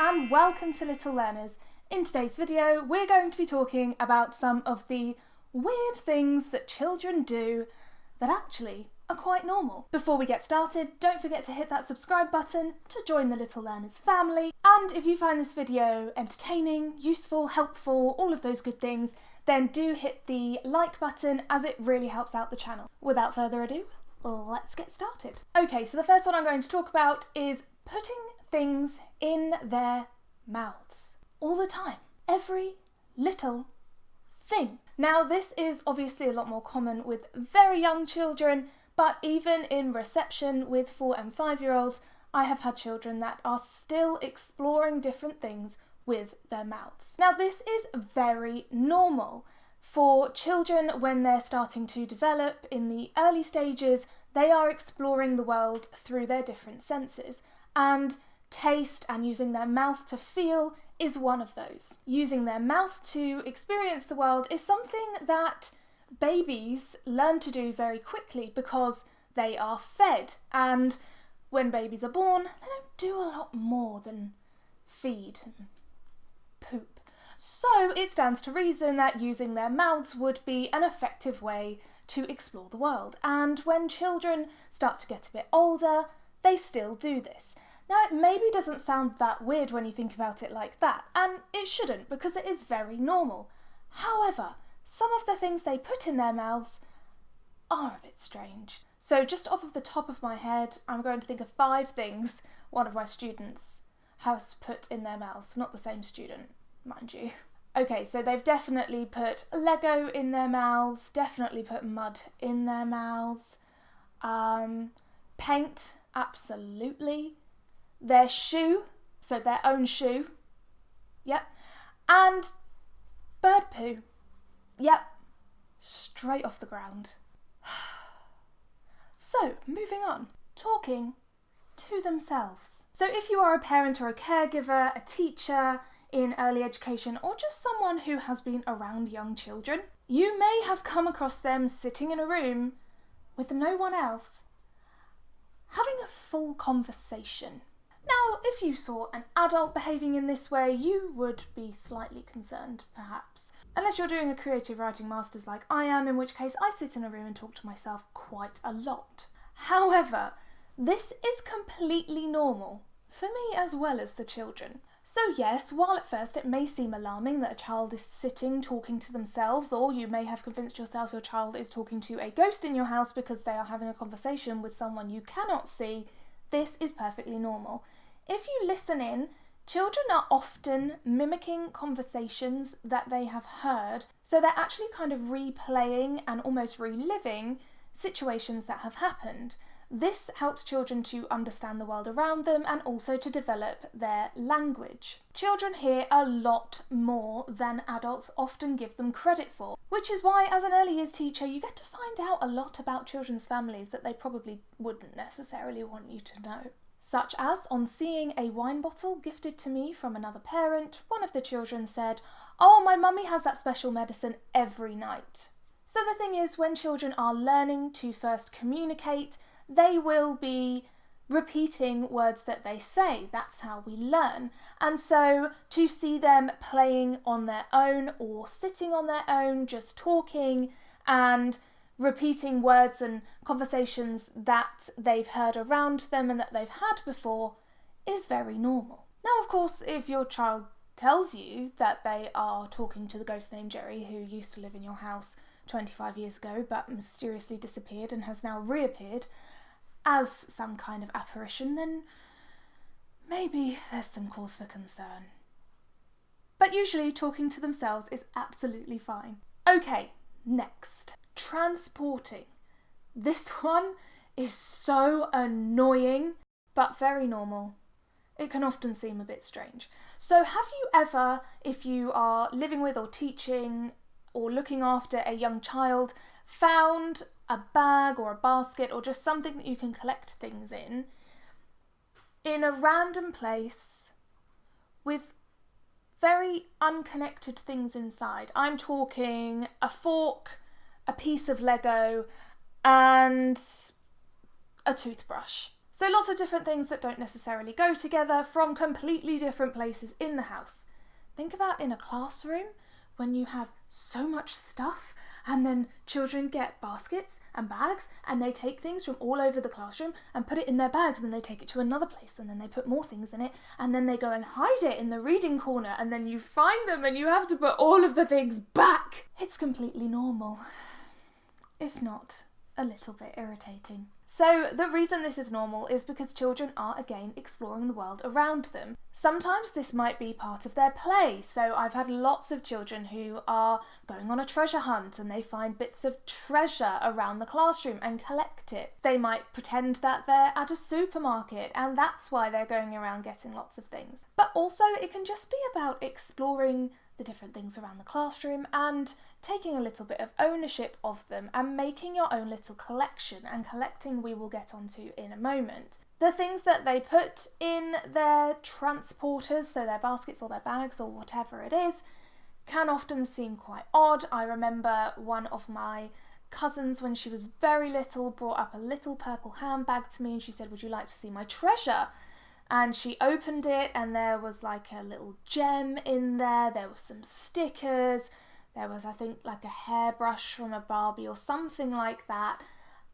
and welcome to Little Learners. In today's video, we're going to be talking about some of the weird things that children do that actually are quite normal. Before we get started, don't forget to hit that subscribe button to join the Little Learners family. And if you find this video entertaining, useful, helpful, all of those good things, then do hit the like button as it really helps out the channel. Without further ado, let's get started. Okay, so the first one I'm going to talk about is putting things in their mouths all the time. Every little thing. Now, this is obviously a lot more common with very young children, but even in reception with 4 and 5-year-olds, I have had children that are still exploring different things with their mouths. Now, this is very normal. For children, when they're starting to develop in the early stages, they are exploring the world through their different senses, and taste and using their mouth to feel is one of those. Using their mouth to experience the world is something that babies learn to do very quickly because they are fed, and when babies are born, they don't do a lot more than feed and poop. So it stands to reason that using their mouths would be an effective way to explore the world. And when children start to get a bit older, they still do this. Now, it maybe doesn't sound that weird when you think about it like that, and it shouldn't, because it is very normal. However, some of the things they put in their mouths are a bit strange. So just off of the top of my head, I'm going to think of 5 things one of my students has put in their mouths. Not the same student, mind you. Okay, so they've definitely put Lego in their mouths, definitely put mud in their mouths, paint, absolutely, their shoe, so their own shoe, yep, and bird poo, yep, straight off the ground. So, moving on, talking to themselves. So if you are a parent or a caregiver, a teacher in early education, or just someone who has been around young children, you may have come across them sitting in a room with no one else, having a full conversation. Now, if you saw an adult behaving in this way, you would be slightly concerned, perhaps. Unless you're doing a creative writing master's like I am, in which case I sit in a room and talk to myself quite a lot. However, this is completely normal, for me as well as the children. So yes, while at first it may seem alarming that a child is sitting talking to themselves, or you may have convinced yourself your child is talking to a ghost in your house because they are having a conversation with someone you cannot see, this is perfectly normal. If you listen in, children are often mimicking conversations that they have heard, so they're actually kind of replaying and almost reliving situations that have happened. This helps children to understand the world around them and also to develop their language. Children hear a lot more than adults often give them credit for, which is why as an early years teacher you get to find out a lot about children's families that they probably wouldn't necessarily want you to know. Such as, on seeing a wine bottle gifted to me from another parent, one of the children said, "Oh, my mummy has that special medicine every night." So the thing is, when children are learning to first communicate, they will be repeating words that they say. That's how we learn. And so to see them playing on their own or sitting on their own, just talking and repeating words and conversations that they've heard around them and that they've had before is very normal. Now, of course, if your child tells you that they are talking to the ghost named Jerry who used to live in your house 25 years ago but mysteriously disappeared and has now reappeared as some kind of apparition, then maybe there's some cause for concern. But usually talking to themselves is absolutely fine. Okay, next. Transporting. This one is so annoying, but very normal. It can often seem a bit strange. So have you ever, if you are living with or teaching or looking after a young child, found a bag or a basket or just something that you can collect things in a random place with very unconnected things inside? I'm talking a fork, a piece of Lego, and a toothbrush. So lots of different things that don't necessarily go together from completely different places in the house. Think about in a classroom when you have so much stuff and then children get baskets and bags and they take things from all over the classroom and put it in their bags and then they take it to another place and then they put more things in it and then they go and hide it in the reading corner and then you find them and you have to put all of the things back. It's completely normal, if not a little bit irritating. So the reason this is normal is because children are again exploring the world around them. Sometimes this might be part of their play. So I've had lots of children who are going on a treasure hunt and they find bits of treasure around the classroom and collect it. They might pretend that they're at a supermarket and that's why they're going around getting lots of things. But also it can just be about exploring the different things around the classroom and taking a little bit of ownership of them and making your own little collection, and collecting we will get onto in a moment. The things that they put in their transporters, so their baskets or their bags or whatever it is, can often seem quite odd. I remember one of my cousins when she was very little brought up a little purple handbag to me and she said, "Would you like to see my treasure?" And she opened it and there was like a little gem in there, there were some stickers, there was I think like a hairbrush from a Barbie or something like that,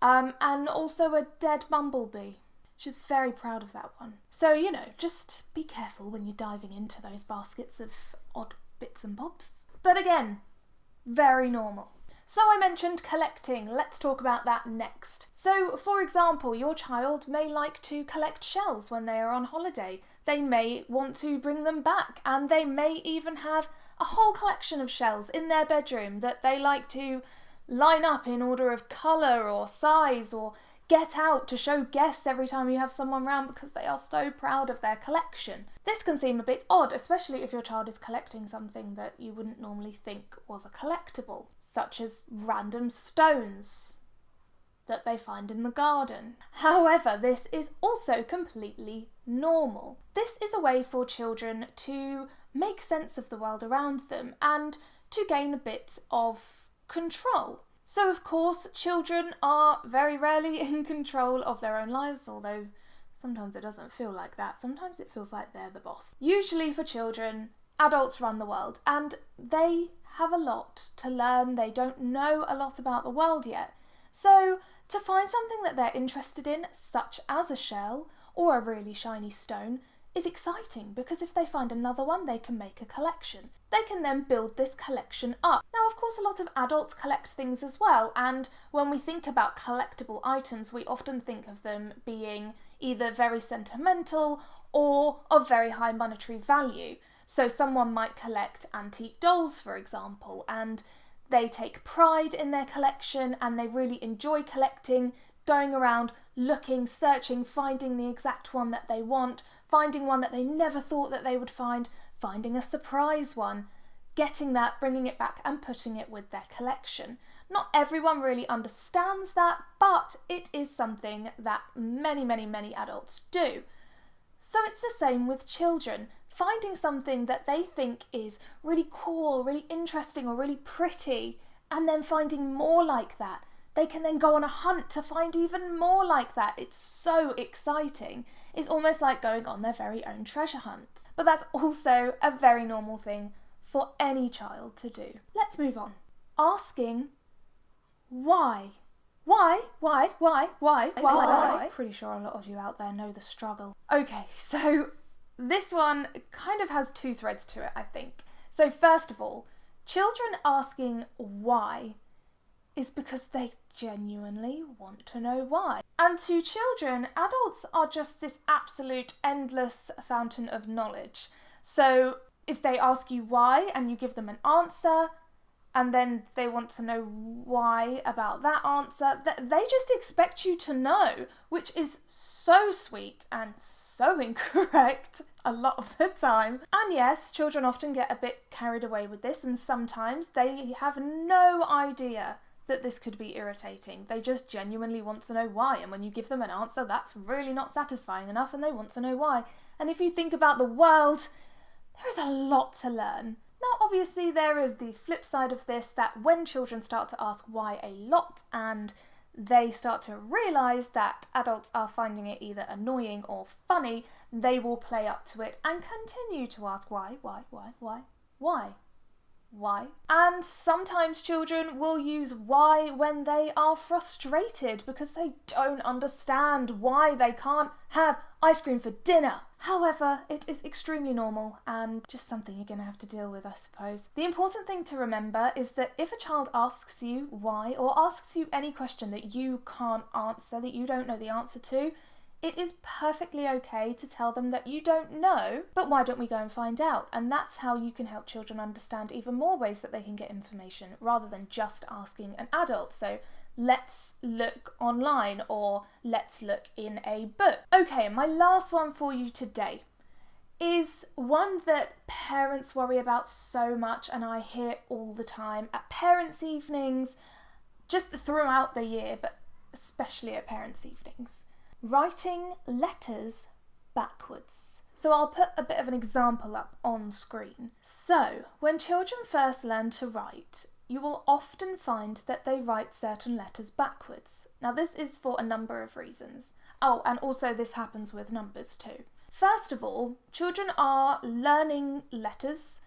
and also a dead bumblebee. She's very proud of that one. So, you know, just be careful when you're diving into those baskets of odd bits and bobs. But again, very normal. So I mentioned collecting, let's talk about that next. So for example, your child may like to collect shells when they are on holiday. They may want to bring them back and they may even have a whole collection of shells in their bedroom that they like to line up in order of colour or size or get out to show guests every time you have someone round because they are so proud of their collection. This can seem a bit odd, especially if your child is collecting something that you wouldn't normally think was a collectible, such as random stones that they find in the garden. However, this is also completely normal. This is a way for children to make sense of the world around them and to gain a bit of control. So of course, children are very rarely in control of their own lives, although sometimes it doesn't feel like that. Sometimes it feels like they're the boss. Usually for children, adults run the world and they have a lot to learn. They don't know a lot about the world yet. So to find something that they're interested in, such as a shell or a really shiny stone, is exciting because if they find another one, they can make a collection. They can then build this collection up. Now, of course, a lot of adults collect things as well, and when we think about collectible items, we often think of them being either very sentimental or of very high monetary value. So someone might collect antique dolls, for example, and they take pride in their collection and they really enjoy collecting, going around looking, searching, finding the exact one that they want, finding one that they never thought that they would find, finding a surprise one, getting that, bringing it back and putting it with their collection. Not everyone really understands that, but it is something that many adults do. So it's the same with children. Finding something that they think is really cool, really interesting or really pretty, and then finding more like that. They can then go on a hunt to find even more like that. It's so exciting. It's almost like going on their very own treasure hunt. But that's also a very normal thing for any child to do. Let's move on. Asking why. Why? Pretty sure a lot of you out there know the struggle. Okay, so this one kind of has two threads to it, I think. So first of all, children asking why is because they genuinely want to know why. And to children, adults are just this absolute endless fountain of knowledge. So if they ask you why and you give them an answer, and then they want to know why about that answer, they just expect you to know, which is so sweet and so incorrect a lot of the time. And yes, children often get a bit carried away with this, and sometimes they have no idea that this could be irritating. They just genuinely want to know why, and when you give them an answer, that's really not satisfying enough and they want to know why. And if you think about the world, there is a lot to learn. Now, obviously, there is the flip side of this, that when children start to ask why a lot and they start to realise that adults are finding it either annoying or funny, they will play up to it and continue to ask why. And sometimes children will use why when they are frustrated because they don't understand why they can't have ice cream for dinner. However, it is extremely normal and just something you're going to have to deal with, I suppose. The important thing to remember is that if a child asks you why, or asks you any question that you can't answer, that you don't know the answer to, it is perfectly okay to tell them that you don't know, but why don't we go and find out? And that's how you can help children understand even more ways that they can get information rather than just asking an adult. So let's look online, or let's look in a book. Okay, my last one for you today is one that parents worry about so much, and I hear all the time at parents' evenings, just throughout the year, but especially at parents' evenings. Writing letters backwards. So I'll put a bit of an example up on screen. So when children first learn to write, you will often find that they write certain letters backwards. Now this is for a number of reasons. Oh, and also this happens with numbers too. First of all, children are learning letters,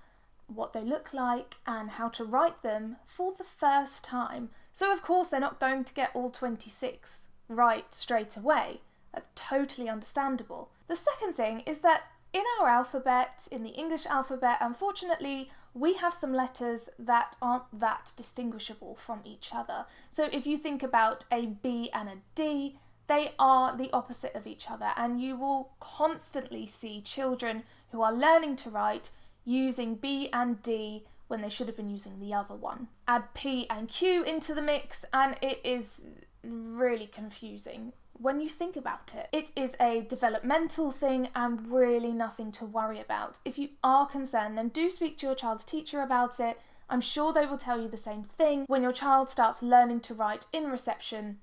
what they look like and how to write them for the first time. So of course they're not going to get all 26 right straight away. That's totally understandable. The second thing is that in our alphabet, in the English alphabet, unfortunately, we have some letters that aren't that distinguishable from each other. So if you think about a B and a D, they are the opposite of each other, and you will constantly see children who are learning to write using B and D when they should have been using the other one. Add P and Q into the mix and it is really confusing. When you think about it, it is a developmental thing and really nothing to worry about. If you are concerned, then do speak to your child's teacher about it. I'm sure they will tell you the same thing. When your child starts learning to write in reception,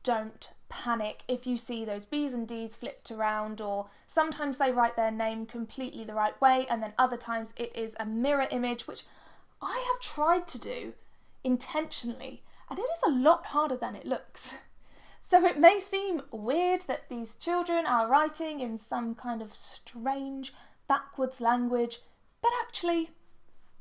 don't panic if you see those B's and D's flipped around, or sometimes they write their name completely the right way and then other times it is a mirror image, which I have tried to do intentionally and it is a lot harder than it looks. So it may seem weird that these children are writing in some kind of strange backwards language, but actually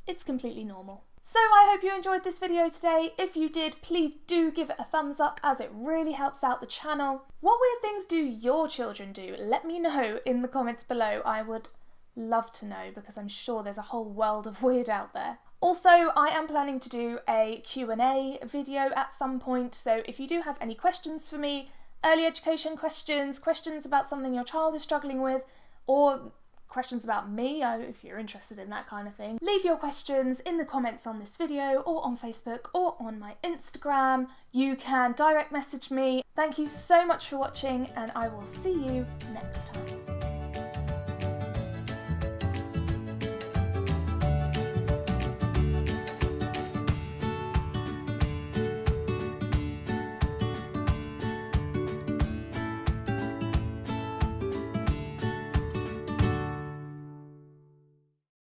it's completely normal. So I hope you enjoyed this video today. If you did, please do give it a thumbs up as it really helps out the channel. What weird things do your children do? Let me know in the comments below. I would love to know because I'm sure there's a whole world of weird out there. Also, I am planning to do a Q&A video at some point, so if you do have any questions for me, early education questions, questions about something your child is struggling with, or questions about me, if you're interested in that kind of thing, leave your questions in the comments on this video or on Facebook or on my Instagram. You can direct message me. Thank you so much for watching and I will see you next time.